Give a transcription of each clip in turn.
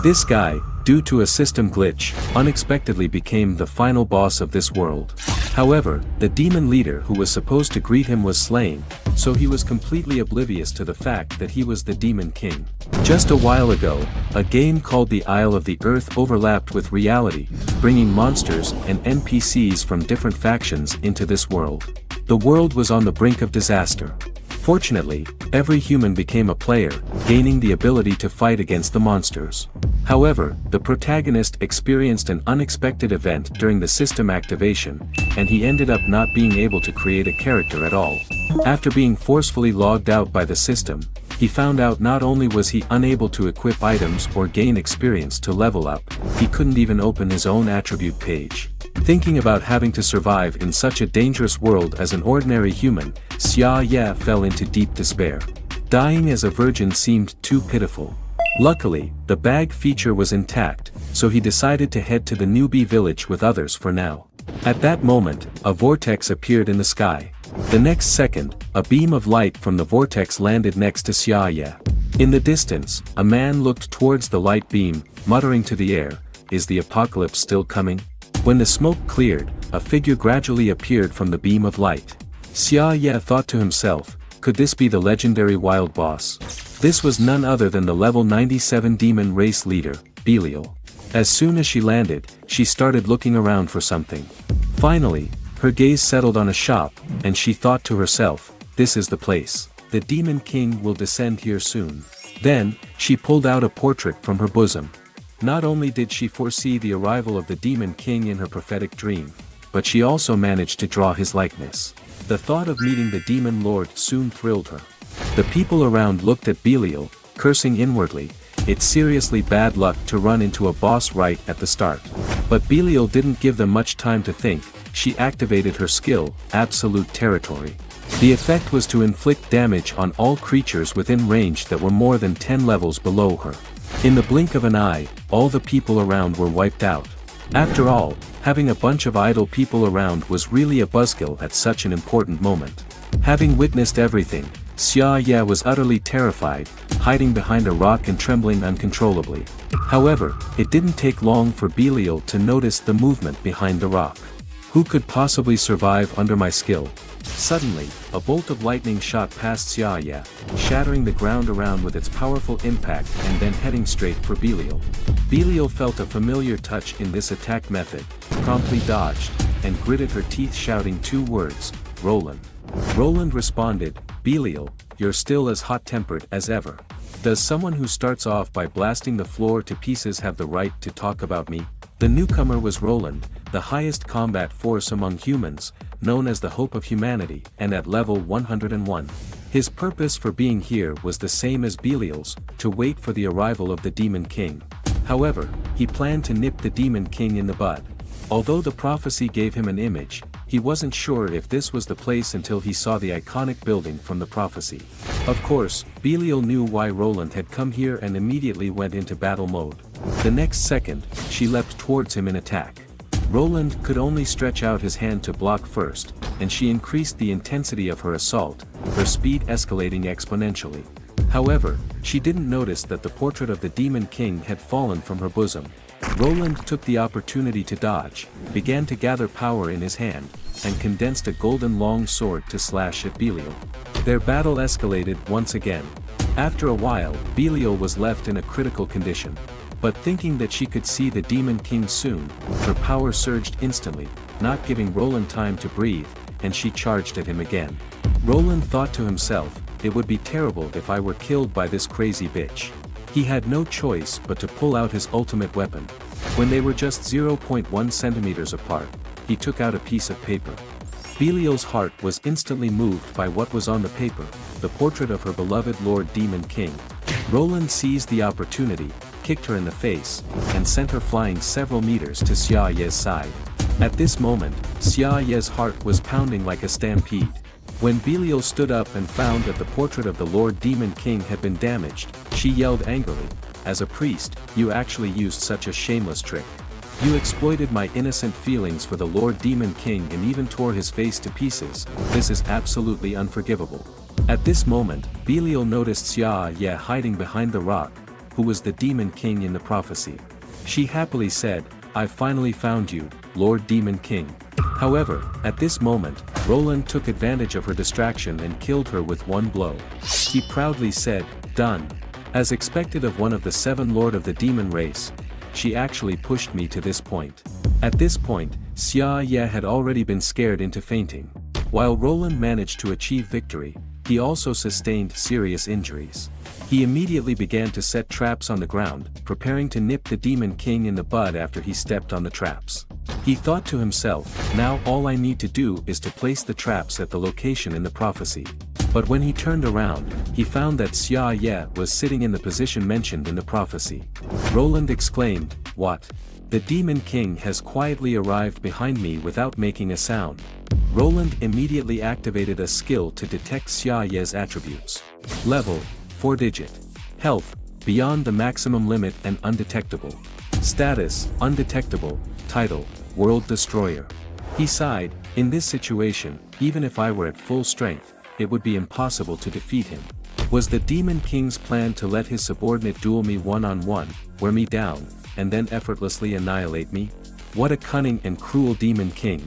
This guy, due to a system glitch, unexpectedly became the final boss of this world. However, the demon leader who was supposed to greet him was slain, so he was completely oblivious to the fact that he was the Demon King. Just a while ago, a game called the Isle of the Earth overlapped with reality, bringing monsters and NPCs from different factions into this world. The world was on the brink of disaster. Fortunately, every human became a player, gaining the ability to fight against the monsters. However, the protagonist experienced an unexpected event during the system activation, and he ended up not being able to create a character at all. After being forcefully logged out by the system, he found out not only was he unable to equip items or gain experience to level up, he couldn't even open his own attribute page. Thinking about having to survive in such a dangerous world as an ordinary human, Xia Ye fell into deep despair. Dying as a virgin seemed too pitiful. Luckily, the bag feature was intact, so he decided to head to the newbie village with others for now. At that moment, a vortex appeared in the sky. The next second, a beam of light from the vortex landed next to Xia Ye. In the distance, a man looked towards the light beam, muttering to the air, "Is the apocalypse still coming?" When the smoke cleared, a figure gradually appeared from the beam of light. Xia Ye thought to himself, could this be the legendary wild boss? This was none other than the level 97 demon race leader, Belial. As soon as she landed, she started looking around for something. Finally, her gaze settled on a shop, and she thought to herself, this is the place. The Demon King will descend here soon. Then, she pulled out a portrait from her bosom. Not only did she foresee the arrival of the Demon King in her prophetic dream, but she also managed to draw his likeness. The thought of meeting the Demon Lord soon thrilled her. The people around looked at Belial, cursing inwardly. It's seriously bad luck to run into a boss right at the start. But Belial didn't give them much time to think. She activated her skill, Absolute Territory. The effect was to inflict damage on all creatures within range that were more than 10 levels below her. In the blink of an eye, all the people around were wiped out. After all, having a bunch of idle people around was really a buzzkill at such an important moment. Having witnessed everything, Xia Ye was utterly terrified, hiding behind a rock and trembling uncontrollably. However, it didn't take long for Belial to notice the movement behind the rock. Who could possibly survive under my skill? Suddenly, a bolt of lightning shot past Xia Ye, shattering the ground around with its powerful impact and then heading straight for Belial. Belial felt a familiar touch in this attack method, promptly dodged, and gritted her teeth shouting two words, Roland. Roland responded, Belial, you're still as hot-tempered as ever. Does someone who starts off by blasting the floor to pieces have the right to talk about me? The newcomer was Roland, the highest combat force among humans, known as the Hope of Humanity, and at level 101. His purpose for being here was the same as Belial's, to wait for the arrival of the Demon King. However, he planned to nip the Demon King in the bud. Although the prophecy gave him an image, he wasn't sure if this was the place until he saw the iconic building from the prophecy. Of course, Belial knew why Roland had come here and immediately went into battle mode. The next second, she leapt towards him in attack. Roland could only stretch out his hand to block first, and she increased the intensity of her assault, her speed escalating exponentially. However, she didn't notice that the portrait of the Demon King had fallen from her bosom. Roland took the opportunity to dodge, began to gather power in his hand, and condensed a golden long sword to slash at Belial. Their battle escalated once again. After a while, Belial was left in a critical condition. But thinking that she could see the Demon King soon, her power surged instantly, not giving Roland time to breathe, and she charged at him again. Roland thought to himself, it would be terrible if I were killed by this crazy bitch. He had no choice but to pull out his ultimate weapon. When they were just 0.1 centimeters apart, he took out a piece of paper. Belial's heart was instantly moved by what was on the paper, the portrait of her beloved Lord Demon King. Roland seized the opportunity, kicked her in the face, and sent her flying several meters to Xia Ye's side. At this moment, Xia Ye's heart was pounding like a stampede. When Belial stood up and found that the portrait of the Lord Demon King had been damaged, she yelled angrily, as a priest, you actually used such a shameless trick. You exploited my innocent feelings for the Lord Demon King and even tore his face to pieces. This is absolutely unforgivable. At this moment, Belial noticed Xia Ye hiding behind the rock, who was the Demon King in the prophecy. She happily said, "I've finally found you, Lord Demon King." However, at this moment, Roland took advantage of her distraction and killed her with one blow. He proudly said, "Done." As expected of one of the 7 Lord of the Demon race, she actually pushed me to this point. At this point, Xia Ye had already been scared into fainting. While Roland managed to achieve victory, he also sustained serious injuries. He immediately began to set traps on the ground, preparing to nip the Demon King in the bud after he stepped on the traps. He thought to himself, now all I need to do is to place the traps at the location in the prophecy. But when he turned around, he found that Xia Ye was sitting in the position mentioned in the prophecy. Roland exclaimed, "What? The Demon King has quietly arrived behind me without making a sound." Roland immediately activated a skill to detect Xia Ye's attributes. Level, 4-digit. Health, beyond the maximum limit and undetectable. Status, undetectable. Title, World Destroyer. He sighed, in this situation, even if I were at full strength, it would be impossible to defeat him. Was the Demon King's plan to let his subordinate duel me one-on-one, wear me down, and then effortlessly annihilate me? What a cunning and cruel Demon King.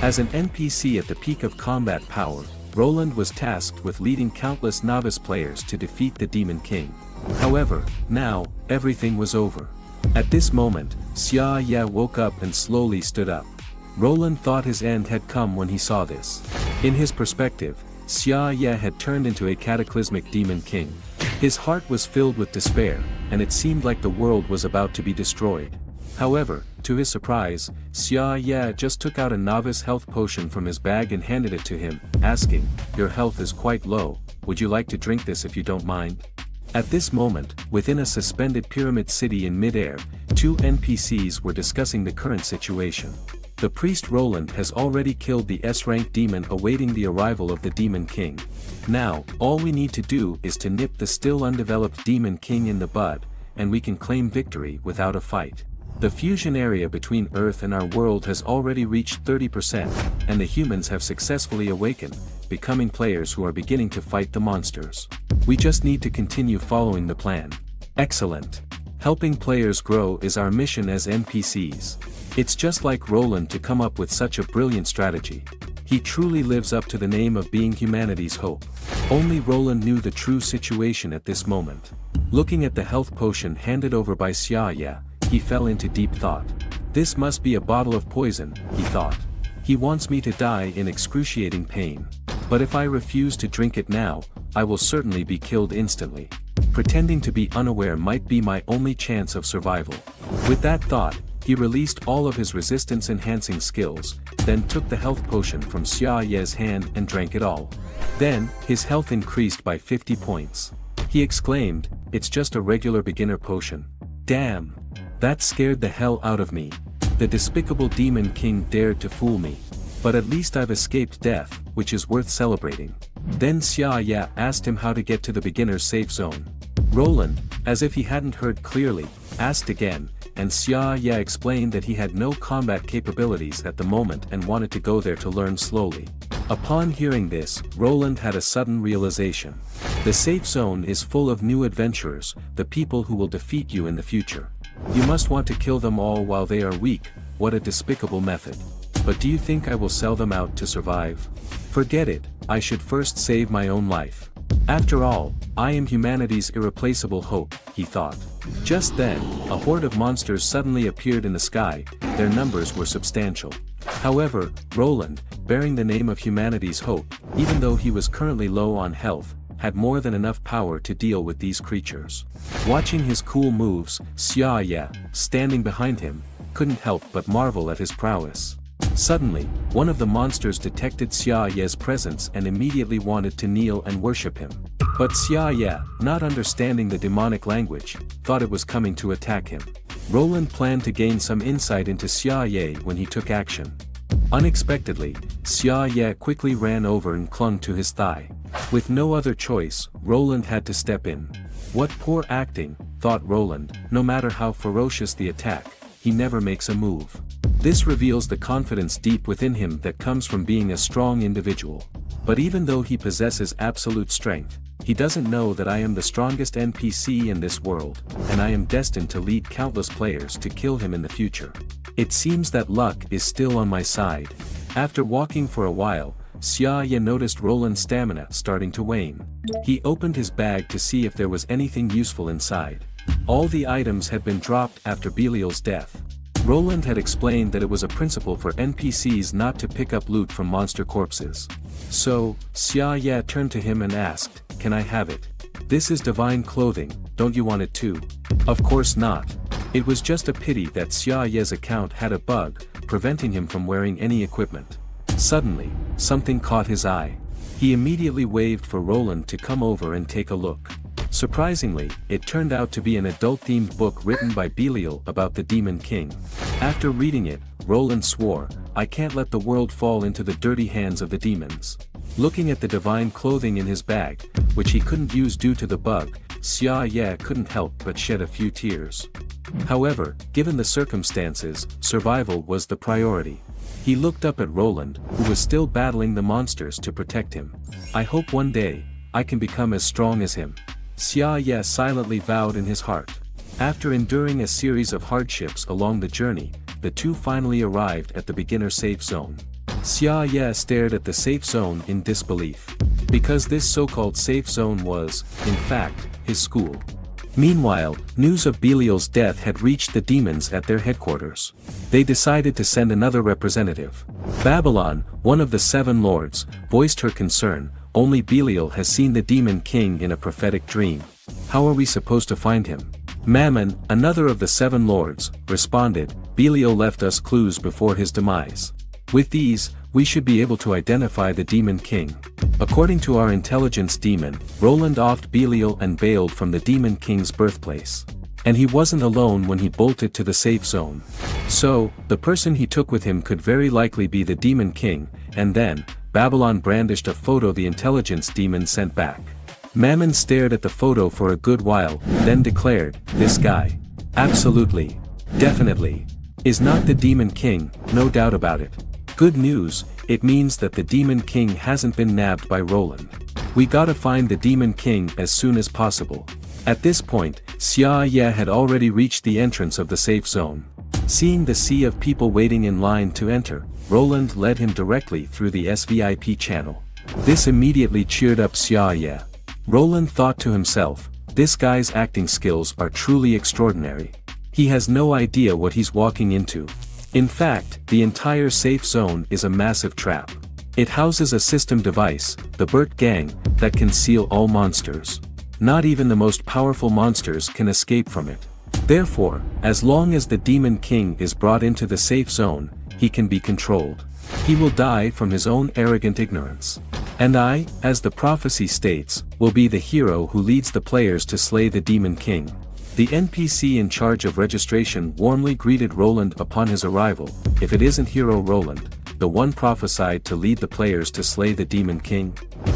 As an NPC at the peak of combat power, Roland was tasked with leading countless novice players to defeat the Demon King. However, now, everything was over. At this moment, Xia Ye woke up and slowly stood up. Roland thought his end had come when he saw this. In his perspective, Xia Ye had turned into a cataclysmic Demon King. His heart was filled with despair, and it seemed like the world was about to be destroyed. However, to his surprise, Xia Ye just took out a novice health potion from his bag and handed it to him, asking, "Your health is quite low, would you like to drink this if you don't mind?" At this moment, within a suspended pyramid city in mid-air, 2 NPCs were discussing the current situation. The priest Roland has already killed the S-rank demon awaiting the arrival of the Demon King. Now, all we need to do is to nip the still undeveloped Demon King in the bud, and we can claim victory without a fight. The fusion area between Earth and our world has already reached 30%, and the humans have successfully awakened, becoming players who are beginning to fight the monsters. We just need to continue following the plan. Excellent. Helping players grow is our mission as NPCs. It's just like Roland to come up with such a brilliant strategy. He truly lives up to the name of being humanity's hope. Only Roland knew the true situation at this moment. Looking at the health potion handed over by Xia Ye, he fell into deep thought. This must be a bottle of poison, he thought. He wants me to die in excruciating pain. But if I refuse to drink it now, I will certainly be killed instantly. Pretending to be unaware might be my only chance of survival. With that thought, he released all of his resistance-enhancing skills, then took the health potion from Xia Ye's hand and drank it all. Then, his health increased by 50 points. He exclaimed, "It's just a regular beginner potion. Damn! That scared the hell out of me. The despicable Demon King dared to fool me. But at least I've escaped death, which is worth celebrating." Then Xia Ye asked him how to get to the beginner's safe zone. Roland, as if he hadn't heard clearly, asked again, and Xia Ye explained that he had no combat capabilities at the moment and wanted to go there to learn slowly. Upon hearing this, Roland had a sudden realization. The safe zone is full of new adventurers, the people who will defeat you in the future. You must want to kill them all while they are weak. What a despicable method. But do you think I will sell them out to survive? Forget it, I should first save my own life. After all, I am humanity's irreplaceable hope, he thought. Just then, a horde of monsters suddenly appeared in the sky. Their numbers were substantial. However, Roland, bearing the name of humanity's hope, even though he was currently low on health, had more than enough power to deal with these creatures. Watching his cool moves, Xia Ye, standing behind him, couldn't help but marvel at his prowess. Suddenly, one of the monsters detected Xia Ye's presence and immediately wanted to kneel and worship him. But Xia Ye, not understanding the demonic language, thought it was coming to attack him. Roland planned to gain some insight into Xia Ye when he took action. Unexpectedly, Xia Ye quickly ran over and clung to his thigh. With no other choice, Roland had to step in. What poor acting, thought Roland. No matter how ferocious the attack, he never makes a move. This reveals the confidence deep within him that comes from being a strong individual. But even though he possesses absolute strength, He doesn't know that I am the strongest NPC in this world, and I am destined to lead countless players to kill him in the future. It seems that luck is still on my side. After walking for a while, Xia Ye noticed Roland's stamina starting to wane. He opened his bag to see if there was anything useful inside. All the items had been dropped after Belial's death. Roland had explained that it was a principle for NPCs not to pick up loot from monster corpses. So, Xia Ye turned to him and asked, "Can I have it? This is divine clothing, don't you want it too?" Of course not. It was just a pity that Xia Ye's account had a bug, preventing him from wearing any equipment. Suddenly, something caught his eye. He immediately waved for Roland to come over and take a look. Surprisingly, it turned out to be an adult-themed book written by Belial about the Demon King. After reading it, Roland swore, "I can't let the world fall into the dirty hands of the demons." Looking at the divine clothing in his bag, which he couldn't use due to the bug, Xia Ye couldn't help but shed a few tears. However, given the circumstances, survival was the priority. He looked up at Roland, who was still battling the monsters to protect him. "I hope one day, I can become as strong as him," Xia Ye silently vowed in his heart. After enduring a series of hardships along the journey, the two finally arrived at the beginner safe zone. Xia Ye stared at the safe zone in disbelief. Because this so-called safe zone was, in fact, his school. Meanwhile, news of Belial's death had reached the demons at their headquarters. They decided to send another representative. Babylon, one of the 7 lords, voiced her concern, "Only Belial has seen the Demon King in a prophetic dream. How are we supposed to find him?" Mammon, another of the 7 lords, responded, "Belial left us clues before his demise. With these, we should be able to identify the Demon King." According to our intelligence demon, Roland offed Belial and bailed from the Demon King's birthplace. And he wasn't alone when he bolted to the safe zone. So, the person he took with him could very likely be the Demon King, and then, Babylon brandished a photo the intelligence demon sent back. Mammon stared at the photo for a good while, then declared, "This guy. Absolutely. Definitely. Is not the Demon King, no doubt about it. Good news, it means that the Demon King hasn't been nabbed by Roland. We gotta find the Demon King as soon as possible." At this point, Xia Ye had already reached the entrance of the safe zone. Seeing the sea of people waiting in line to enter, Roland led him directly through the SVIP channel. This immediately cheered up Xia Ye. Roland thought to himself, "This guy's acting skills are truly extraordinary. He has no idea what he's walking into." In fact, the entire safe zone is a massive trap. It houses a system device, the Burt Gang, that can seal all monsters. Not even the most powerful monsters can escape from it. Therefore, as long as the Demon King is brought into the safe zone, he can be controlled. He will die from his own arrogant ignorance. And I, as the prophecy states, will be the hero who leads the players to slay the Demon King. The NPC in charge of registration warmly greeted Roland upon his arrival. If it isn't Hero Roland, the one prophesied to lead the players to slay the Demon King.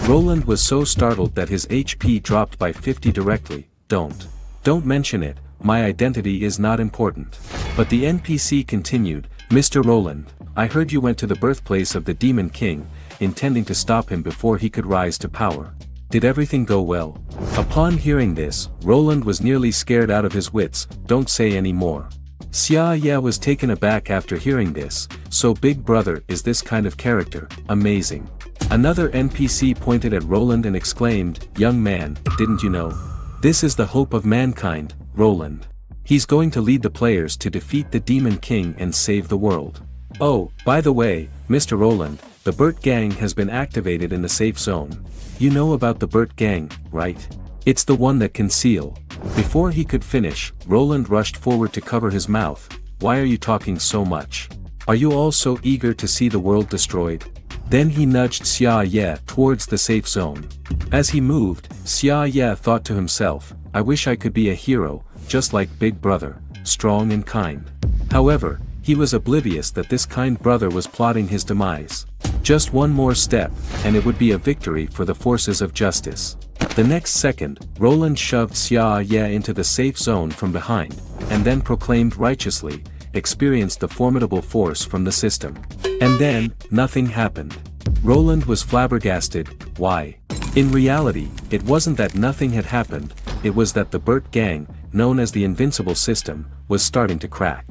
Roland was so startled that his HP dropped by 50 directly. Don't mention it, my identity is not important. But the NPC continued, "Mr. Roland, I heard you went to the birthplace of the Demon King, intending to stop him before he could rise to power. Did everything go well?" Upon hearing this, Roland was nearly scared out of his wits. "Don't say any more." Xia Ye was taken aback after hearing this. So Big Brother is this kind of character, amazing. Another NPC pointed at Roland and exclaimed, "Young man, didn't you know? This is the hope of mankind, Roland. He's going to lead the players to defeat the Demon King and save the world. Oh, by the way, Mr. Roland, the Burt Gang has been activated in the safe zone. You know about the Burt Gang, right? It's the one that can seal." Before he could finish, Roland rushed forward to cover his mouth. "Why are you talking so much? Are you all so eager to see the world destroyed?" Then he nudged Xia Ye towards the safe zone. As he moved, Xia Ye thought to himself, "I wish I could be a hero, just like Big Brother, strong and kind." However, he was oblivious that this kind brother was plotting his demise. Just one more step, and it would be a victory for the forces of justice. The next second, Roland shoved Xia Ye into the safe zone from behind, and then proclaimed righteously, experienced the formidable force from the system. And then, nothing happened. Roland was flabbergasted. Why? In reality, it wasn't that nothing had happened, it was that the Burt gang, known as the Invincible System, was starting to crack.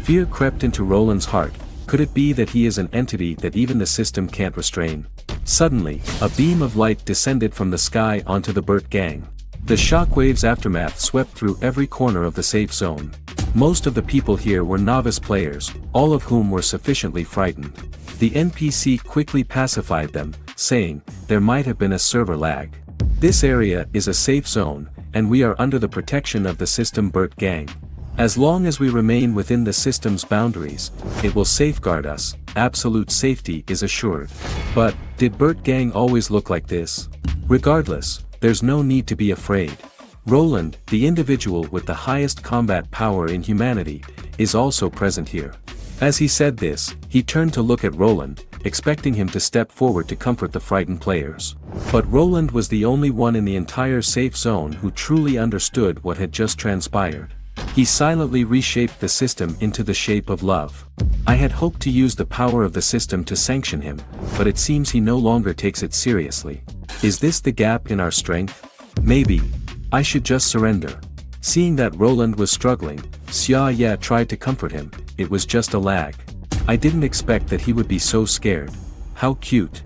Fear crept into Roland's heart. Could it be that he is an entity that even the system can't restrain? Suddenly, a beam of light descended from the sky onto the Burt gang. The shockwave's aftermath swept through every corner of the safe zone. Most of the people here were novice players, all of whom were sufficiently frightened. The NPC quickly pacified them, saying, there might have been a server lag. This area is a safe zone, and we are under the protection of the System Burt gang. As long as we remain within the system's boundaries, it will safeguard us, absolute safety is assured. But, did Burt gang always look like this? Regardless, there's no need to be afraid. Roland, the individual with the highest combat power in humanity, is also present here. As he said this, he turned to look at Roland, expecting him to step forward to comfort the frightened players. But Roland was the only one in the entire safe zone who truly understood what had just transpired. He silently reshaped the system into the shape of love. I had hoped to use the power of the system to sanction him, but it seems he no longer takes it seriously. Is this the gap in our strength? Maybe. I should just surrender. Seeing that Roland was struggling, Xia Ye tried to comfort him. It was just a lag. I didn't expect that he would be so scared. How cute.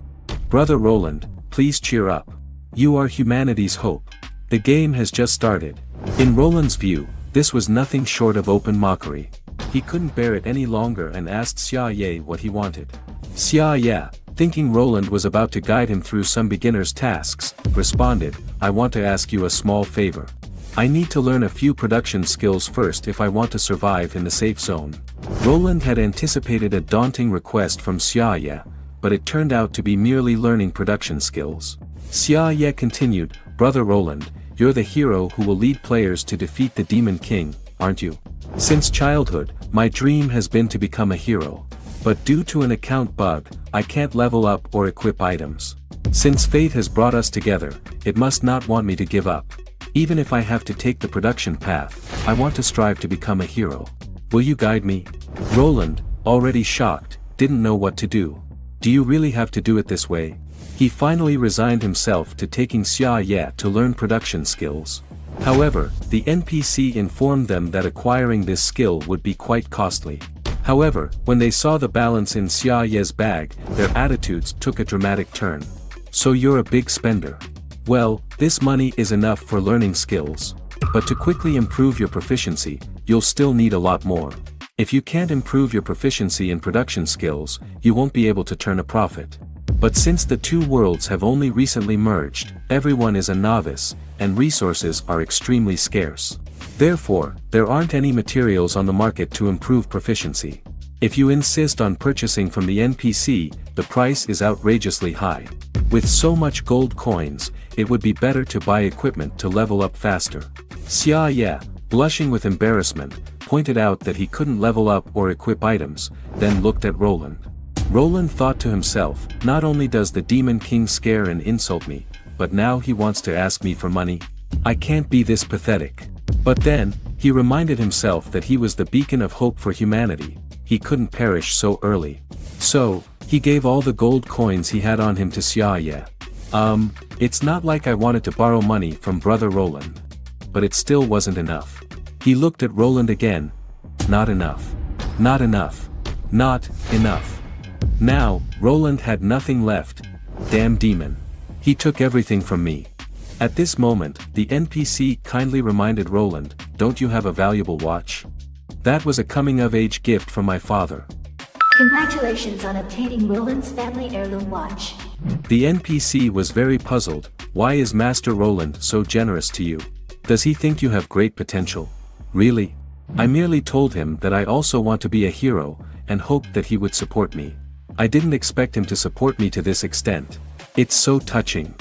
Brother Roland, please cheer up. You are humanity's hope. The game has just started. In Roland's view, this was nothing short of open mockery. He couldn't bear it any longer and asked Xia Ye what he wanted. Xia Ye, thinking Roland was about to guide him through some beginner's tasks, responded, I want to ask you a small favor. I need to learn a few production skills first if I want to survive in the safe zone. Roland had anticipated a daunting request from Xia Ye, but it turned out to be merely learning production skills. Xia Ye continued, Brother Roland, you're the hero who will lead players to defeat the Demon King, aren't you? Since childhood, my dream has been to become a hero. But due to an account bug, I can't level up or equip items. Since fate has brought us together, it must not want me to give up. Even if I have to take the production path, I want to strive to become a hero. Will you guide me? Roland, already shocked, didn't know what to do. Do you really have to do it this way? He finally resigned himself to taking Xia Ye to learn production skills. However, the NPC informed them that acquiring this skill would be quite costly. However, when they saw the balance in Xia Ye's bag, their attitudes took a dramatic turn. So you're a big spender. Well, this money is enough for learning skills. But to quickly improve your proficiency, you'll still need a lot more. If you can't improve your proficiency in production skills, you won't be able to turn a profit. But since the two worlds have only recently merged, everyone is a novice, and resources are extremely scarce. Therefore, there aren't any materials on the market to improve proficiency. If you insist on purchasing from the NPC, the price is outrageously high. With so much gold coins, it would be better to buy equipment to level up faster. Xia Ye, blushing with embarrassment, pointed out that he couldn't level up or equip items, then looked at Roland. Roland thought to himself, not only does the Demon King scare and insult me, but now he wants to ask me for money? I can't be this pathetic. But then, he reminded himself that he was the beacon of hope for humanity. He couldn't perish so early. So, he gave all the gold coins he had on him to Xia Ye. It's not like I wanted to borrow money from Brother Roland. But it still wasn't enough. He looked at Roland again. Not enough. Not enough. Not enough. Now, Roland had nothing left. Damn demon. He took everything from me. At this moment, the NPC kindly reminded Roland, don't you have a valuable watch? That was a coming-of-age gift from my father. Congratulations on obtaining Roland's family heirloom watch. The NPC was very puzzled. Why is Master Roland so generous to you? Does he think you have great potential? Really? I merely told him that I also want to be a hero, and hoped that he would support me. I didn't expect him to support me to this extent. It's so touching.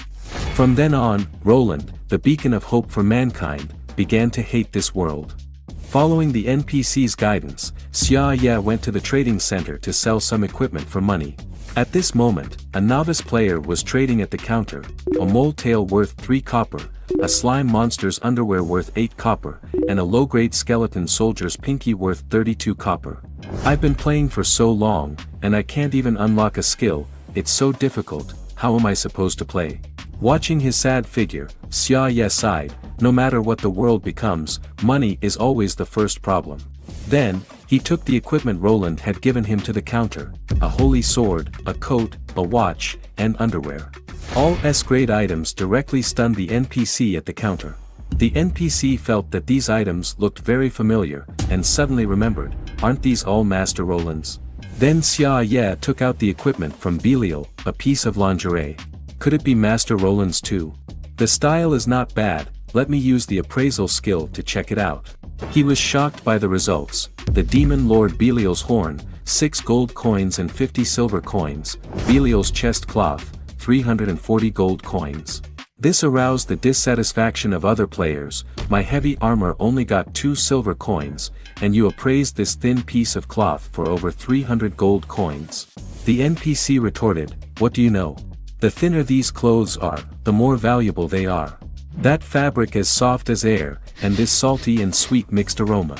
From then on, Roland, the beacon of hope for mankind, began to hate this world. Following the NPC's guidance, Xia Ye went to the trading center to sell some equipment for money. At this moment, a novice player was trading at the counter, a mole tail worth 3 copper, a slime monster's underwear worth 8 copper, and a low-grade skeleton soldier's pinky worth 32 copper. I've been playing for so long, and I can't even unlock a skill, it's so difficult, how am I supposed to play? Watching his sad figure, Xia Ye sighed, no matter what the world becomes, money is always the first problem. Then, he took the equipment Roland had given him to the counter, a holy sword, a coat, a watch, and underwear. All S-grade items directly stunned the NPC at the counter. The NPC felt that these items looked very familiar, and suddenly remembered, aren't these all Master Roland's? Then Xia Ye took out the equipment from Belial, a piece of lingerie. Could it be Master Roland's too? The style is not bad, let me use the appraisal skill to check it out. He was shocked by the results. The Demon Lord Belial's horn, 6 gold coins and 50 silver coins, Belial's chest cloth, 340 gold coins. This aroused the dissatisfaction of other players. My heavy armor only got 2 silver coins, and you appraised this thin piece of cloth for over 300 gold coins. The NPC retorted, what do you know? The thinner these clothes are, the more valuable they are. That fabric is soft as air, and this salty and sweet mixed aroma.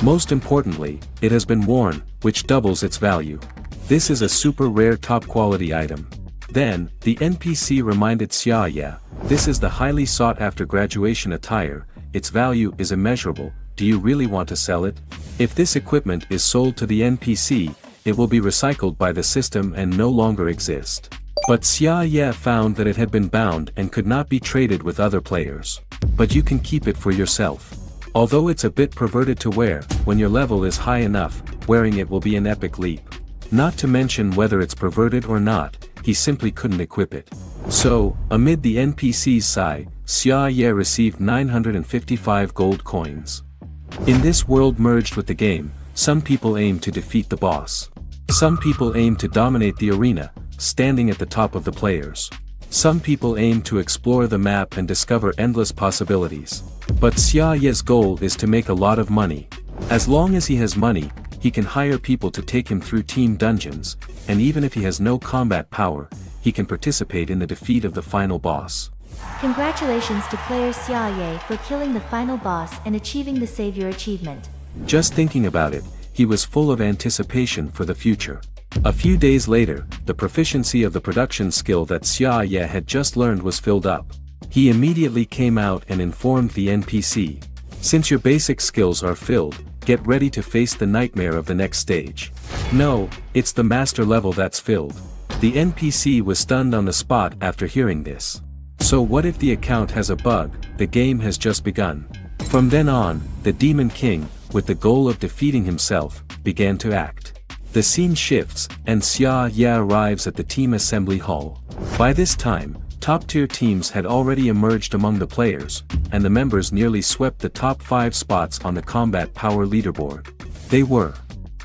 Most importantly, it has been worn, which doubles its value. This is a super rare top quality item. Then, the NPC reminded Xia Ye, this is the highly sought after graduation attire, its value is immeasurable, do you really want to sell it? If this equipment is sold to the NPC, it will be recycled by the system and no longer exist. But Xia Ye found that it had been bound and could not be traded with other players. But you can keep it for yourself. Although it's a bit perverted to wear, when your level is high enough, wearing it will be an epic leap. Not to mention whether it's perverted or not, he simply couldn't equip it. So, amid the NPC's sigh, Xia Ye received 955 gold coins. In this world merged with the game, some people aim to defeat the boss. Some people aim to dominate the arena, standing at the top of the players. Some people aim to explore the map and discover endless possibilities. But Xia Ye's goal is to make a lot of money. As long as he has money, he can hire people to take him through team dungeons, and even if he has no combat power, he can participate in the defeat of the final boss. Congratulations to player Xia Ye for killing the final boss and achieving the Savior achievement. Just thinking about it, he was full of anticipation for the future. A few days later, the proficiency of the production skill that Xia Ye had just learned was filled up. He immediately came out and informed the NPC. Since your basic skills are filled, get ready to face the nightmare of the next stage. No, it's the master level that's filled. The NPC was stunned on the spot after hearing this. So what if the account has a bug? The game has just begun. From then on, the Demon King, with the goal of defeating himself, began to act. The scene shifts, and Xia Ye arrives at the team assembly hall. By this time, top-tier teams had already emerged among the players, and the members nearly swept the top 5 spots on the combat power leaderboard. They were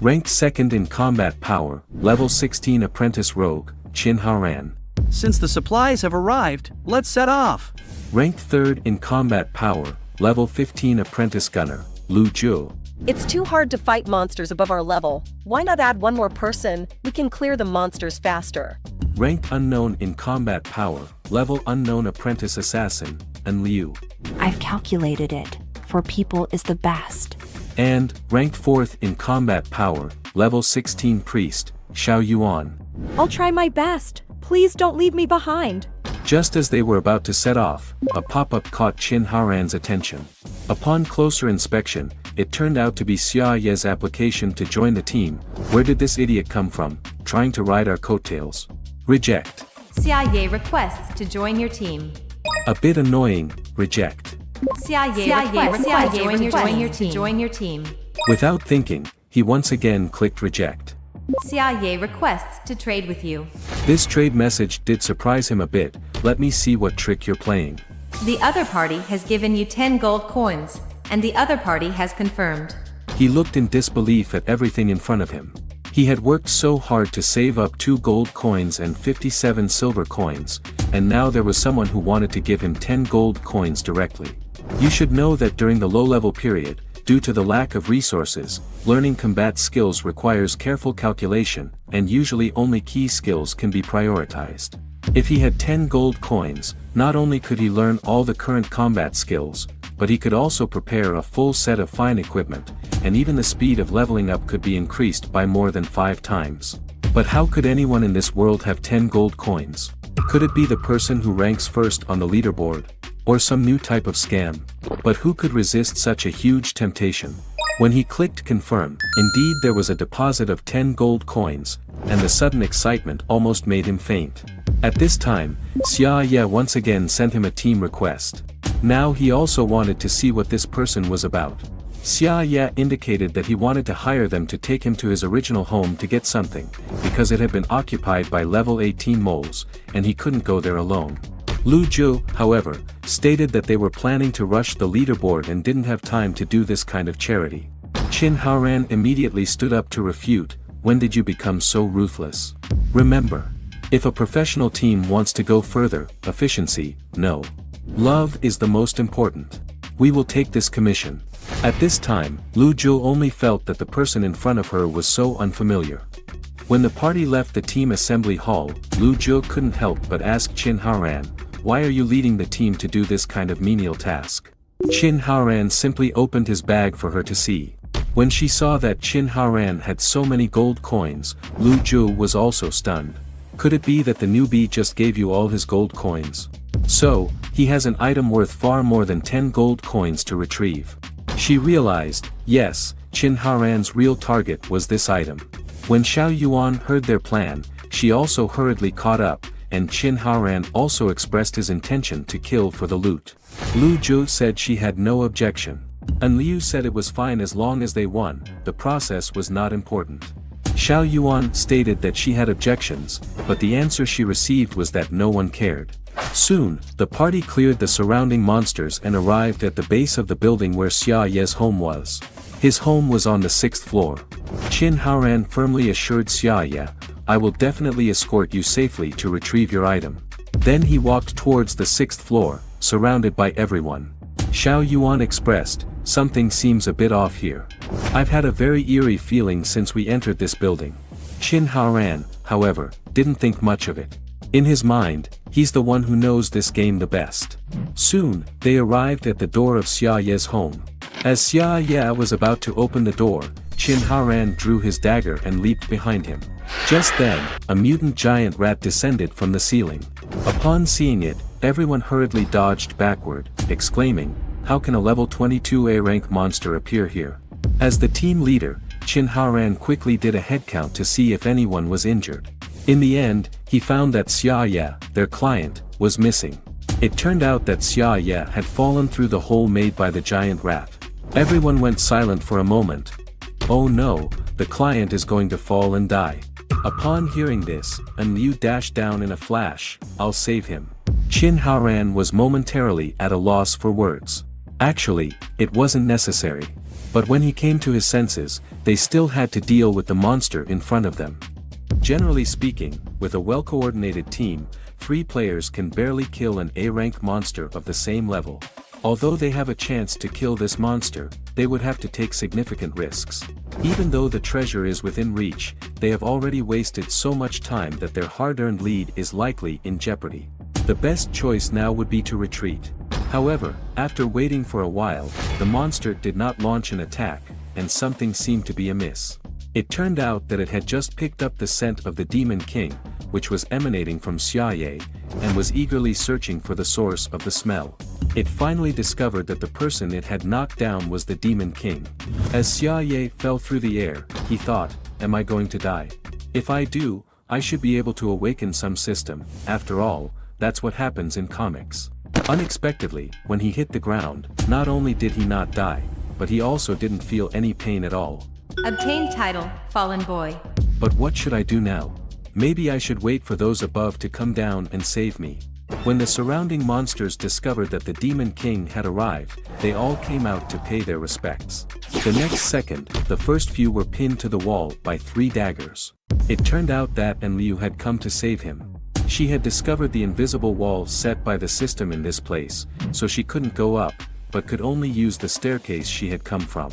ranked 2nd in combat power, level 16 apprentice rogue, Qin Haoran. Since the supplies have arrived, let's set off. Ranked 3rd in combat power, level 15 apprentice gunner, Lu Zhu. It's too hard to fight monsters above our level. Why not add one more person? We can clear the monsters faster. Ranked unknown in combat power, level unknown apprentice assassin, and Liu. I've calculated it. 4 people is the best. And, ranked 4th in combat power, level 16 priest, Xiao Yuan. I'll try my best. Please don't leave me behind. Just as they were about to set off, a pop-up caught Qin Haoran's attention. Upon closer inspection, it turned out to be Xia Ye's application to join the team. Where did this idiot come from, trying to ride our coattails? Reject. Xia Ye requests to join your team. A bit annoying, reject. Xia Ye requests to join your team. Without thinking, he once again clicked reject. Xia Ye requests to trade with you. This trade message did surprise him a bit. Let me see what trick you're playing. The other party has given you 10 gold coins, and the other party has confirmed. He looked in disbelief at everything in front of him. He had worked so hard to save up 2 gold coins and 57 silver coins, and now there was someone who wanted to give him 10 gold coins directly. You should know that during the low-level period, due to the lack of resources, learning combat skills requires careful calculation, and usually only key skills can be prioritized. If he had 10 gold coins, not only could he learn all the current combat skills, but he could also prepare a full set of fine equipment, and even the speed of leveling up could be increased by more than 5 times. But how could anyone in this world have 10 gold coins? Could it be the person who ranks first on the leaderboard? Or some new type of scam? But who could resist such a huge temptation? When he clicked confirm, indeed there was a deposit of 10 gold coins, and the sudden excitement almost made him faint. At this time, Xia Ye once again sent him a team request. Now he also wanted to see what this person was about. Xia Ye indicated that he wanted to hire them to take him to his original home to get something, because it had been occupied by level 18 moles, and he couldn't go there alone. Lu Zhou, however, stated that they were planning to rush the leaderboard and didn't have time to do this kind of charity. Qin Haoran immediately stood up to refute. When did you become so ruthless? Remember, if a professional team wants to go further, efficiency, no. Love is the most important. We will take this commission. At this time, Lu Zhou only felt that the person in front of her was so unfamiliar. When the party left the team assembly hall, Lu Zhou couldn't help but ask Qin Haoran, why are you leading the team to do this kind of menial task? Qin Haoran simply opened his bag for her to see. When she saw that Qin Haoran had so many gold coins, Lu Zhou was also stunned. Could it be that the newbie just gave you all his gold coins? So, he has an item worth far more than 10 gold coins to retrieve. She realized, yes, Qin Haoran's real target was this item. When Xiao Yuan heard their plan, she also hurriedly caught up, and Qin Haoran also expressed his intention to kill for the loot. Lu Zhou said she had no objection. And Liu said it was fine as long as they won, the process was not important. Xiao Yuan stated that she had objections, but the answer she received was that no one cared. Soon, the party cleared the surrounding monsters and arrived at the base of the building where Xia Ye's home was. His home was on the 6th floor. Qin Haoran firmly assured Xia Ye, I will definitely escort you safely to retrieve your item. Then he walked towards the 6th floor, surrounded by everyone. Xiao Yuan expressed, something seems a bit off here. I've had a very eerie feeling since we entered this building. Qin Haoran, however, didn't think much of it. In his mind, he's the one who knows this game the best. Soon, they arrived at the door of Xia Ye's home. As Xia Ye was about to open the door, Qin Haoran drew his dagger and leaped behind him. Just then, a mutant giant rat descended from the ceiling. Upon seeing it, everyone hurriedly dodged backward, exclaiming, how can a level 22A rank monster appear here? As the team leader, Qin Haoran quickly did a head count to see if anyone was injured. In the end, he found that Xia Ye, their client, was missing. It turned out that Xia Ye had fallen through the hole made by the giant rat. Everyone went silent for a moment. Oh no, the client is going to fall and die. Upon hearing this, Liu dashed down in a flash, I'll save him. Qin Haoran was momentarily at a loss for words. Actually, it wasn't necessary. But when he came to his senses, they still had to deal with the monster in front of them. Generally speaking, with a well-coordinated team, 3 players can barely kill an A-rank monster of the same level. Although they have a chance to kill this monster, they would have to take significant risks. Even though the treasure is within reach, they have already wasted so much time that their hard-earned lead is likely in jeopardy. The best choice now would be to retreat. However, after waiting for a while, the monster did not launch an attack, and something seemed to be amiss. It turned out that it had just picked up the scent of the Demon King, which was emanating from Xia Ye, and was eagerly searching for the source of the smell. It finally discovered that the person it had knocked down was the Demon King. As Xia Ye fell through the air, he thought, am I going to die? If I do, I should be able to awaken some system. After all, that's what happens in comics. Unexpectedly, when he hit the ground, not only did he not die, but he also didn't feel any pain at all. Obtain title, Fallen Boy. But what should I do now? Maybe I should wait for those above to come down and save me. When the surrounding monsters discovered that the Demon King had arrived, they all came out to pay their respects. The next second, the first few were pinned to the wall by 3 daggers. It turned out that Liu had come to save him. She had discovered the invisible wall set by the system in this place, so she couldn't go up, but could only use the staircase she had come from.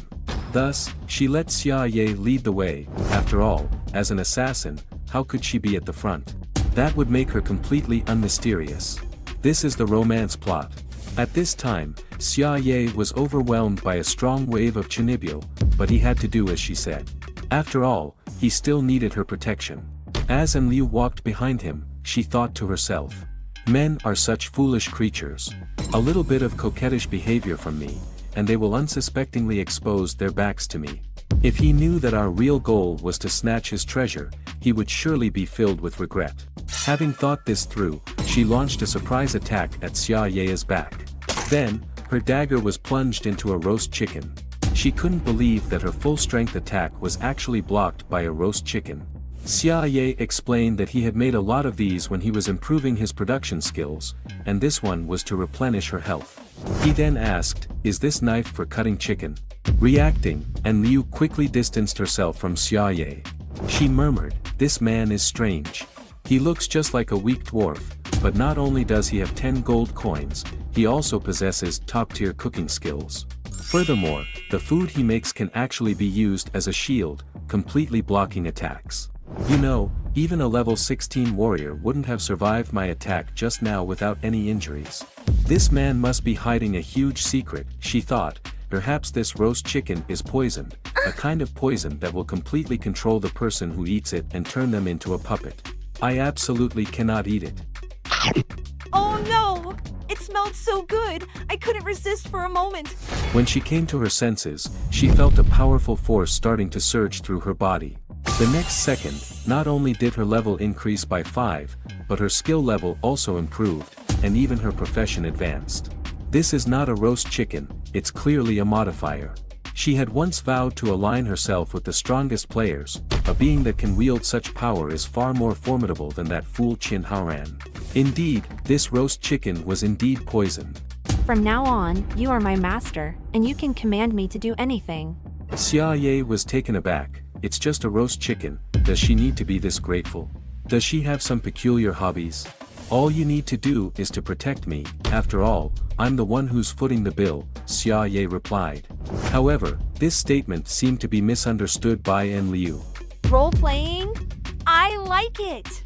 Thus, she let Xia Ye lead the way. After all, as an assassin, how could she be at the front? That would make her completely unmysterious. This is the romance plot. At this time, Xia Ye was overwhelmed by a strong wave of Chinibyo, but he had to do as she said. After all, he still needed her protection. As Liu walked behind him, she thought to herself. Men are such foolish creatures. A little bit of coquettish behavior from me, and they will unsuspectingly expose their backs to me. If he knew that our real goal was to snatch his treasure, he would surely be filled with regret. Having thought this through, she launched a surprise attack at Xia Ye's back. Then, her dagger was plunged into a roast chicken. She couldn't believe that her full-strength attack was actually blocked by a roast chicken. Xia Ye explained that he had made a lot of these when he was improving his production skills, and this one was to replenish her health. He then asked, "Is this knife for cutting chicken?" Reacting, Liu quickly distanced herself from Xia Ye. She murmured, "This man is strange. He looks just like a weak dwarf, but not only does he have 10 gold coins, he also possesses top-tier cooking skills. Furthermore, the food he makes can actually be used as a shield, completely blocking attacks. You know, even a level 16 warrior wouldn't have survived my attack just now without any injuries. This man must be hiding a huge secret," she thought. Perhaps this roast chicken is poisoned, a kind of poison that will completely control the person who eats it and turn them into a puppet. I absolutely cannot eat it. Oh no! It smelled so good, I couldn't resist for a moment. When she came to her senses, she felt a powerful force starting to surge through her body. The next second, not only did her level increase by 5, but her skill level also improved, and even her profession advanced. This is not a roast chicken, it's clearly a modifier. She had once vowed to align herself with the strongest players. A being that can wield such power is far more formidable than that fool Qin Haoran. Indeed, this roast chicken was indeed poisoned. From now on, you are my master, and you can command me to do anything. Xia Ye was taken aback. It's just a roast chicken, does she need to be this grateful? Does she have some peculiar hobbies? All you need to do is to protect me, after all, I'm the one who's footing the bill, Xia Ye replied. However, this statement seemed to be misunderstood by Liu. Role-playing? I like it!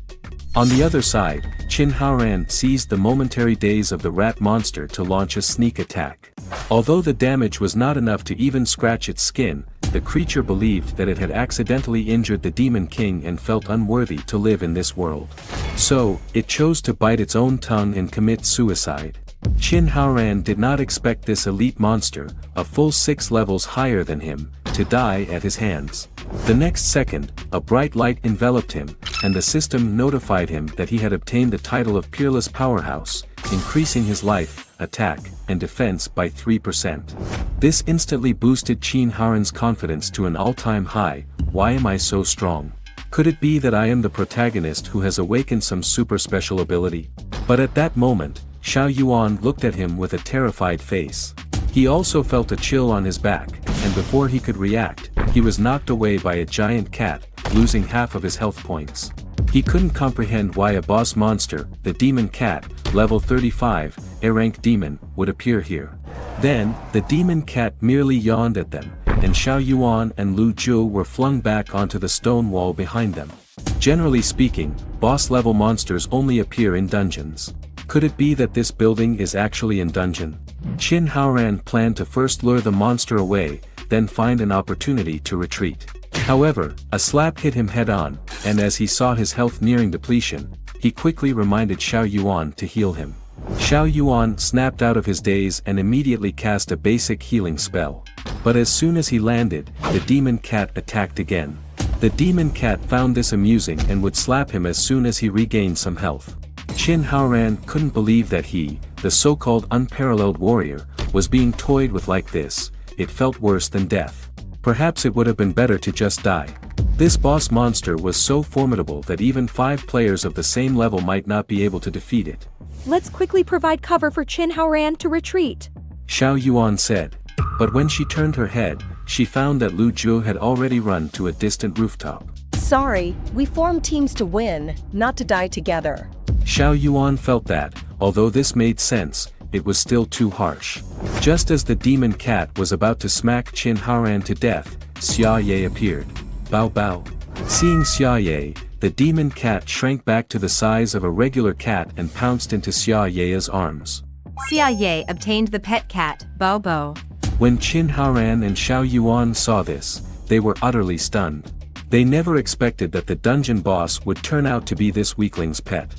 On the other side, Qin Haoran seized the momentary daze of the rat monster to launch a sneak attack. Although the damage was not enough to even scratch its skin, the creature believed that it had accidentally injured the Demon King and felt unworthy to live in this world. So, it chose to bite its own tongue and commit suicide. Qin Haoran did not expect this elite monster, a full 6 levels higher than him, to die at his hands. The next second, a bright light enveloped him, and the system notified him that he had obtained the title of Peerless Powerhouse, increasing his life, attack, and defense by 3%. This instantly boosted Qin Haoran's confidence to an all-time high. Why am I so strong? Could it be that I am the protagonist who has awakened some super special ability? But at that moment, Xiao Yuan looked at him with a terrified face. He also felt a chill on his back, and before he could react, he was knocked away by a giant cat, losing half of his health points. He couldn't comprehend why a boss monster, the demon cat, level 35, A-rank demon, would appear here. Then, the demon cat merely yawned at them, and Xiao Yuan and Lu Zhou were flung back onto the stone wall behind them. Generally speaking, boss-level monsters only appear in dungeons. Could it be that this building is actually in dungeon? Qin Haoran planned to first lure the monster away, then find an opportunity to retreat. However, a slap hit him head-on, and as he saw his health nearing depletion, he quickly reminded Xiao Yuan to heal him. Xiao Yuan snapped out of his daze and immediately cast a basic healing spell. But as soon as he landed, the demon cat attacked again. The demon cat found this amusing and would slap him as soon as he regained some health. Qin Haoran couldn't believe that he, the so-called unparalleled warrior, was being toyed with like this. It felt worse than death. Perhaps it would have been better to just die. This boss monster was so formidable that even 5 players of the same level might not be able to defeat it. Let's quickly provide cover for Qin Haoran to retreat, Xiao Yuan said. But when she turned her head, she found that Lu Zhou had already run to a distant rooftop. Sorry, we formed teams to win, not to die together. Xiao Yuan felt that, although this made sense, it was still too harsh. Just as the demon cat was about to smack Qin Haoran to death, Xia Ye appeared. Bow bow. Seeing Xia Ye, the demon cat shrank back to the size of a regular cat and pounced into Xia Ye's arms. Xia Ye obtained the pet cat, Bobo. When Qin Haoran and Xiao Yuan saw this, they were utterly stunned. They never expected that the dungeon boss would turn out to be this weakling's pet.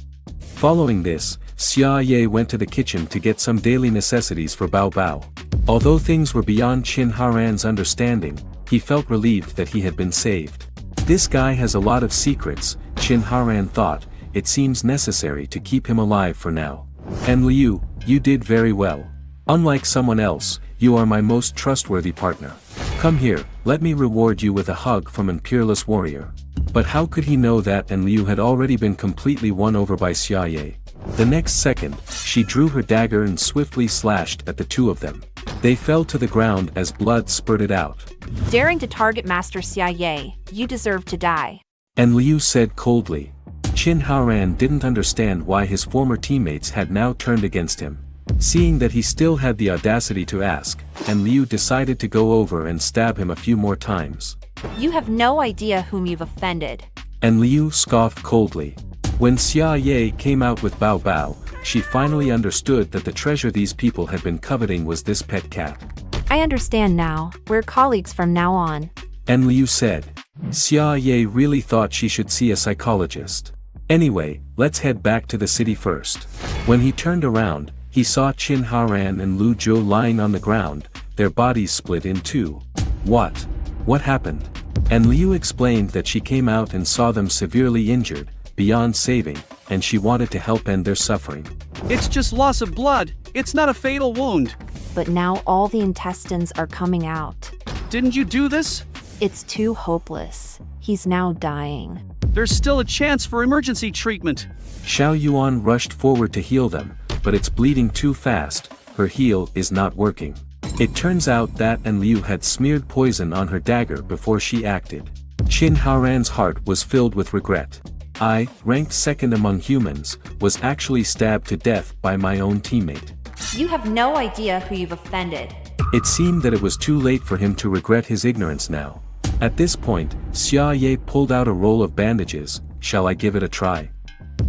Following this, Xia Ye went to the kitchen to get some daily necessities for Bao Bao. Although things were beyond Qin Haran's understanding, he felt relieved that he had been saved. This guy has a lot of secrets, Qin Haran thought. It seems necessary to keep him alive for now. And Liu, you did very well. Unlike someone else, you are my most trustworthy partner. Come here, let me reward you with a hug from an peerless warrior. But how could he know that and Liu had already been completely won over by Xia Ye? The next second, she drew her dagger and swiftly slashed at the two of them. They fell to the ground as blood spurted out. Daring to target Master Xia Ye, you deserve to die. And Liu said coldly. Qin Haoran didn't understand why his former teammates had now turned against him. Seeing that he still had the audacity to ask, and Liu decided to go over and stab him a few more times. You have no idea whom you've offended. And Liu scoffed coldly. When Xia Ye came out with Bao Bao, she finally understood that the treasure these people had been coveting was this pet cat. I understand now. We're colleagues from now on. And Liu said. Xia Ye really thought she should see a psychologist. Anyway, let's head back to the city first. When he turned around, he saw Qin Haran and Lu Zhou lying on the ground, their bodies split in two. What? What happened? And Liu explained that she came out and saw them severely injured, beyond saving, and she wanted to help end their suffering. It's just loss of blood. It's not a fatal wound. But now all the intestines are coming out. Didn't you do this? It's too hopeless. He's now dying. There's still a chance for emergency treatment. Xiao Yuan rushed forward to heal them, but it's bleeding too fast. Her heal is not working. It turns out that and Liu had smeared poison on her dagger before she acted. Qin Haoran's heart was filled with regret. I, ranked second among humans, was actually stabbed to death by my own teammate. You have no idea who you've offended. It seemed that it was too late for him to regret his ignorance now. At this point, Xia Ye pulled out a roll of bandages. Shall I give it a try?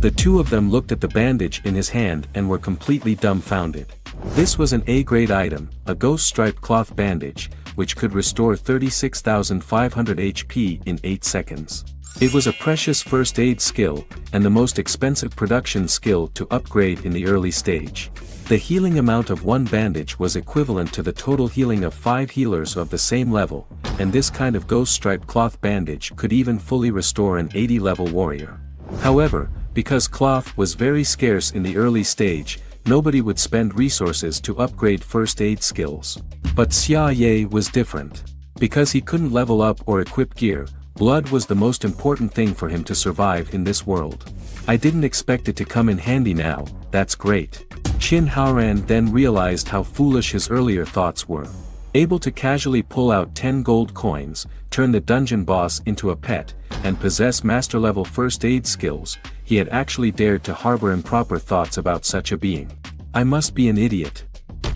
The two of them looked at the bandage in his hand and were completely dumbfounded. This was an A-grade item, a ghost-striped cloth bandage, which could restore 36,500 HP in 8 seconds. It was a precious first aid skill, and the most expensive production skill to upgrade in the early stage. The healing amount of one bandage was equivalent to the total healing of 5 healers of the same level, and this kind of ghost-striped cloth bandage could even fully restore an 80-level warrior. However, because cloth was very scarce in the early stage, nobody would spend resources to upgrade first aid skills. But Xia Ye was different. Because he couldn't level up or equip gear, blood was the most important thing for him to survive in this world. I didn't expect it to come in handy now, that's great. Qin Haoran then realized how foolish his earlier thoughts were. Able to casually pull out 10 gold coins, turn the dungeon boss into a pet, and possess master-level first aid skills, he had actually dared to harbor improper thoughts about such a being. I must be an idiot.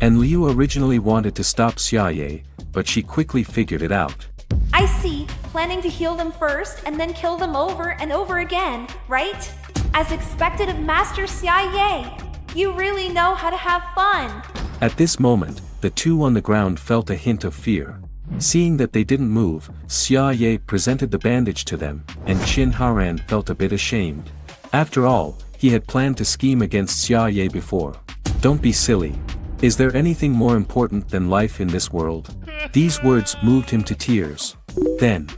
And Liu originally wanted to stop Xia Ye, but she quickly figured it out. I see. Planning to heal them first and then kill them over and over again, right? As expected of Master Xia Ye. You really know how to have fun. At this moment, the two on the ground felt a hint of fear. Seeing that they didn't move, Xia Ye presented the bandage to them, and Qin Haoran felt a bit ashamed. After all, he had planned to scheme against Xia Ye before. Don't be silly. Is there anything more important than life in this world? These words moved him to tears. Then,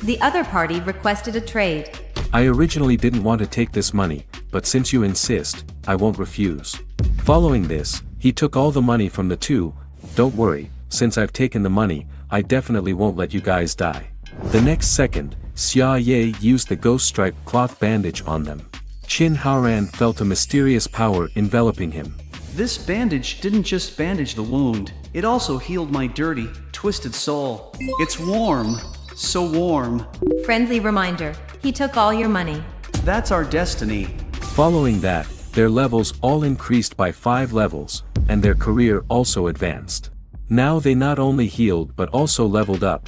The other party requested a trade. I originally didn't want to take this money, but since you insist, I won't refuse. Following this, he took all the money from the two. Don't worry, since I've taken the money, I definitely won't let you guys die. The next second, Xia Ye used the ghost-striped cloth bandage on them. Qin Haoran felt a mysterious power enveloping him. This bandage didn't just bandage the wound, it also healed my dirty, twisted soul. It's warm. So warm. Friendly reminder, he took all your money. That's our destiny. Following that, their levels all increased by 5 levels, and their career also advanced. Now they not only healed but also leveled up.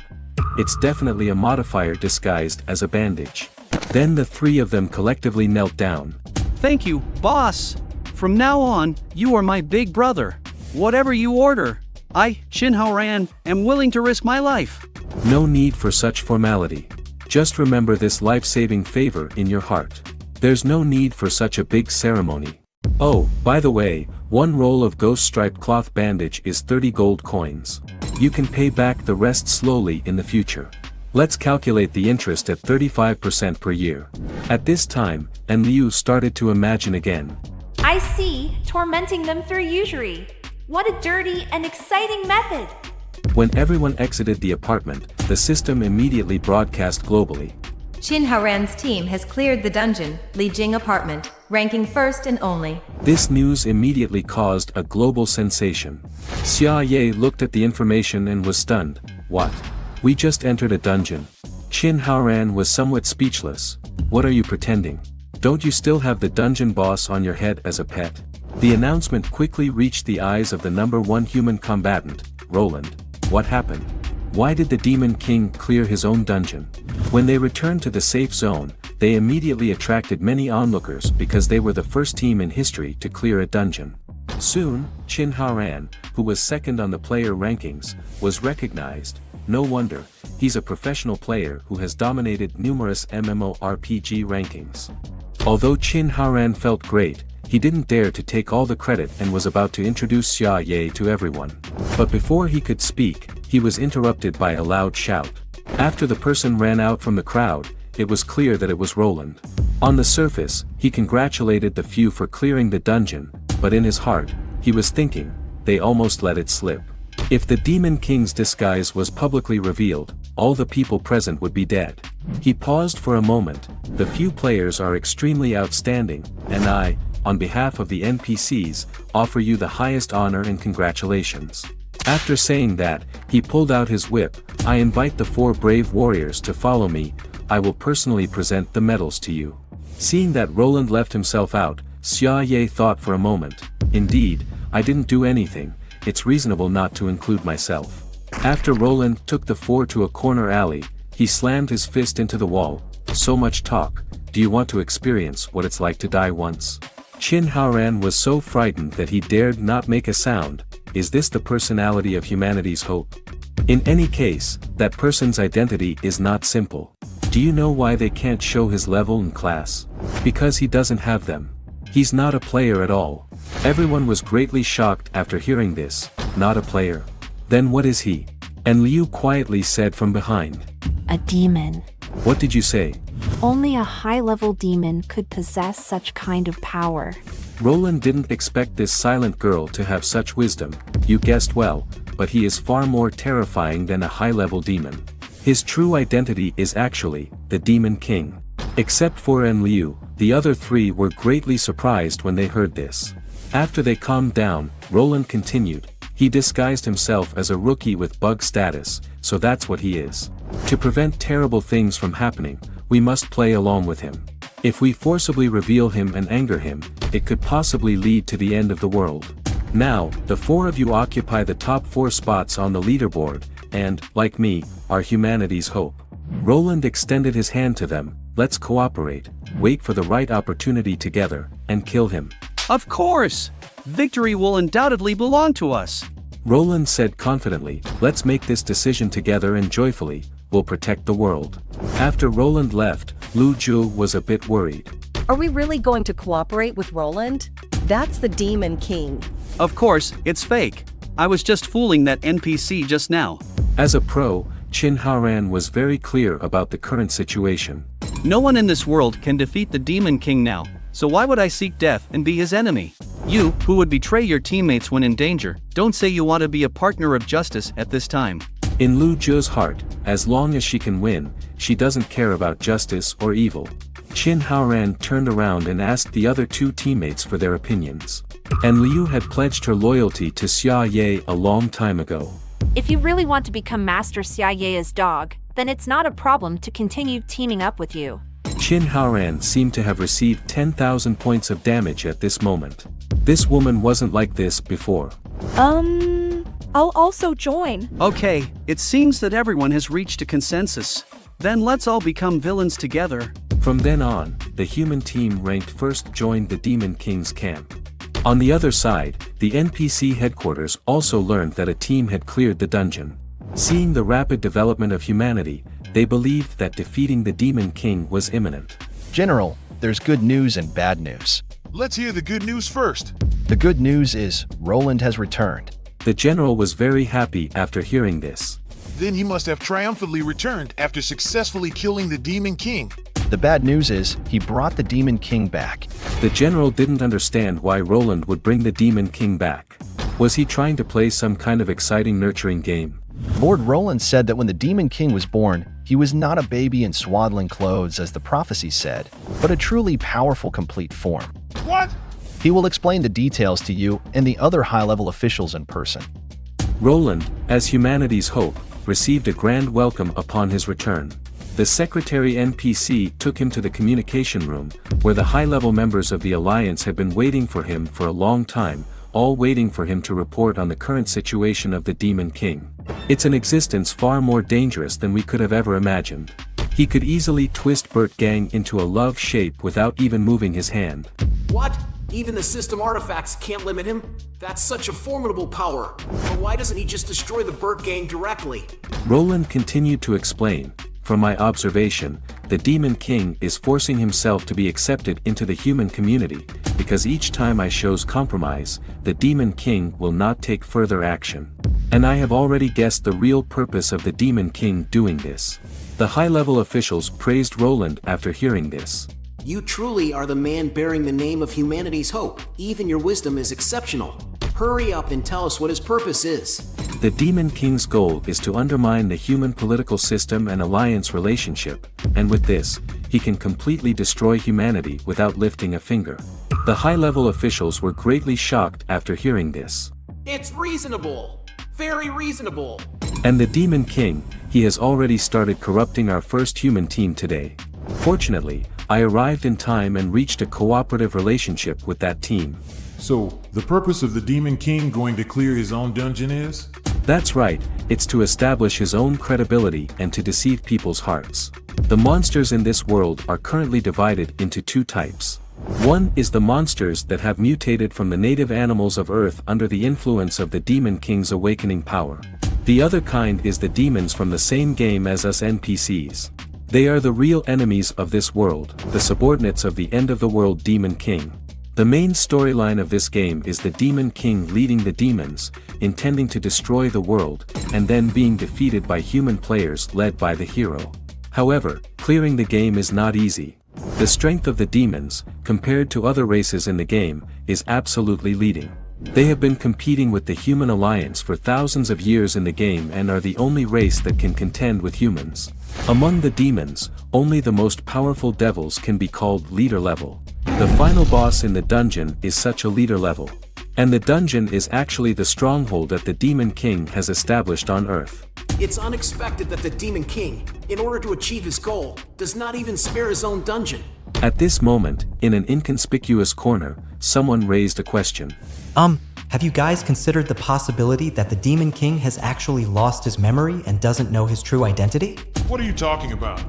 It's definitely a modifier disguised as a bandage. Then the three of them collectively knelt down. Thank you, boss. From now on, you are my big brother. Whatever you order, I, Qin Haoran, am willing to risk my life. No need for such formality. Just remember this life-saving favor in your heart. There's no need for such a big ceremony. Oh, by the way, one roll of ghost-striped cloth bandage is 30 gold coins. You can pay back the rest slowly in the future. Let's calculate the interest at 35% per year. At this time, Liu started to imagine again. I see, tormenting them through usury. What a dirty and exciting method! When everyone exited the apartment, the system immediately broadcast globally. Qin Haoran's team has cleared the dungeon, Li Jing apartment, ranking first and only. This news immediately caused a global sensation. Xia Ye looked at the information and was stunned. What? We just entered a dungeon. Qin Haoran was somewhat speechless. What are you pretending? Don't you still have the dungeon boss on your head as a pet? The announcement quickly reached the eyes of the number one human combatant, Roland. What happened? Why did the Demon King clear his own dungeon? When they returned to the safe zone, they immediately attracted many onlookers because they were the first team in history to clear a dungeon. Soon, Qin Haoran, who was second on the player rankings, was recognized. No wonder, he's a professional player who has dominated numerous MMORPG rankings. Although Qin Haoran felt great, he didn't dare to take all the credit and was about to introduce Xia Ye to everyone. But before he could speak, he was interrupted by a loud shout. After the person ran out from the crowd, it was clear that it was Roland. On the surface, he congratulated the few for clearing the dungeon, but in his heart, he was thinking, they almost let it slip. If the Demon King's disguise was publicly revealed, all the people present would be dead. He paused for a moment. The few players are extremely outstanding, and I, on behalf of the NPCs, offer you the highest honor and congratulations. After saying that, he pulled out his whip. I invite the 4 brave warriors to follow me. I will personally present the medals to you. Seeing that Roland left himself out, Xia Ye thought for a moment. Indeed, I didn't do anything. It's reasonable not to include myself. After Roland took the 4 to a corner alley, he slammed his fist into the wall. So much talk. Do you want to experience what it's like to die once? Qin Haoran was so frightened that he dared not make a sound. Is this the personality of humanity's hope? In any case, that person's identity is not simple. Do you know why they can't show his level and class? Because he doesn't have them. He's not a player at all. Everyone was greatly shocked after hearing this. Not a player. Then what is he? And Liu quietly said from behind. A demon. What did you say? Only a high-level demon could possess such kind of power. Roland didn't expect this silent girl to have such wisdom. You guessed well, but he is far more terrifying than a high-level demon. His true identity is actually the Demon King. Except for Liu, the other 3 were greatly surprised when they heard this. After they calmed down, Roland continued. He disguised himself as a rookie with bug status, so that's what he is. To prevent terrible things from happening, we must play along with him. If we forcibly reveal him and anger him, it could possibly lead to the end of the world. Now, the 4 of you occupy the top 4 spots on the leaderboard, and, like me, are humanity's hope. Roland extended his hand to them. Let's cooperate, wait for the right opportunity together, and kill him. Of course! Victory will undoubtedly belong to us. Roland said confidently, let's make this decision together and joyfully, we'll protect the world. After Roland left, Lu Zhu was a bit worried. Are we really going to cooperate with Roland? That's the Demon King. Of course, it's fake. I was just fooling that NPC just now. As a pro, Qin Haoran was very clear about the current situation. No one in this world can defeat the Demon King now, so why would I seek death and be his enemy? You, who would betray your teammates when in danger, don't say you want to be a partner of justice at this time. In Lu Zhu's heart, as long as she can win, she doesn't care about justice or evil. Qin Haoran turned around and asked the other 2 teammates for their opinions. And Liu had pledged her loyalty to Xia Ye a long time ago. If you really want to become Master Xia Ye's dog, then it's not a problem to continue teaming up with you. Qin Haoran seemed to have received 10,000 points of damage at this moment. This woman wasn't like this before. I'll also join. Okay, it seems that everyone has reached a consensus. Then let's all become villains together. From then on, the human team ranked first joined the Demon King's camp. On the other side, the NPC headquarters also learned that a team had cleared the dungeon. Seeing the rapid development of humanity, They believed that defeating the Demon King was imminent. General, there's good news and bad news. Let's hear the good news first. The good news is Roland has returned. The general was very happy after hearing this. Then he must have triumphantly returned after successfully killing the Demon King. The bad news is he brought the Demon King back. The general didn't understand why Roland would bring the Demon King back. Was he trying to play some kind of exciting nurturing game? Lord Roland said that when the Demon King was born, he was not a baby in swaddling clothes as the prophecy said, but a truly powerful complete form. What? He will explain the details to you and the other high-level officials in person. Roland, as humanity's hope, received a grand welcome upon his return. The secretary NPC took him to the communication room, where the high-level members of the Alliance had been waiting for him for a long time, all waiting for him to report on the current situation of the Demon King. It's an existence far more dangerous than we could have ever imagined. He could easily twist Bert Gang into a love shape without even moving his hand. What? Even the system artifacts can't limit him? That's such a formidable power. But why doesn't he just destroy the Bert Gang directly? Roland continued to explain. From my observation, the Demon King is forcing himself to be accepted into the human community, because each time I shows compromise, the Demon King will not take further action. And I have already guessed the real purpose of the Demon King doing this. The high-level officials praised Roland after hearing this. You truly are the man bearing the name of humanity's hope. Even your wisdom is exceptional. Hurry up and tell us what his purpose is. The Demon King's goal is to undermine the human political system and alliance relationship, and with this, he can completely destroy humanity without lifting a finger. The high-level officials were greatly shocked after hearing this. It's reasonable. Very reasonable. And the Demon King, he has already started corrupting our first human team today. Fortunately, I arrived in time and reached a cooperative relationship with that team. So, the purpose of the Demon King going to clear his own dungeon is? That's right, it's to establish his own credibility and to deceive people's hearts. The monsters in this world are currently divided into two types. One is the monsters that have mutated from the native animals of Earth under the influence of the Demon King's awakening power. The other kind is the demons from the same game as us NPCs. They are the real enemies of this world, the subordinates of the end-of-the-world Demon King. The main storyline of this game is the Demon King leading the demons, intending to destroy the world, and then being defeated by human players led by the hero. However, clearing the game is not easy. The strength of the demons, compared to other races in the game, is absolutely leading. They have been competing with the human alliance for thousands of years in the game and are the only race that can contend with humans. Among the demons, only the most powerful devils can be called leader level. The final boss in the dungeon is such a leader level. And the dungeon is actually the stronghold that the Demon King has established on Earth. It's unexpected that the Demon King, in order to achieve his goal, does not even spare his own dungeon. At this moment, in an inconspicuous corner, someone raised a question. Have you guys considered the possibility that the Demon King has actually lost his memory and doesn't know his true identity? What are you talking about?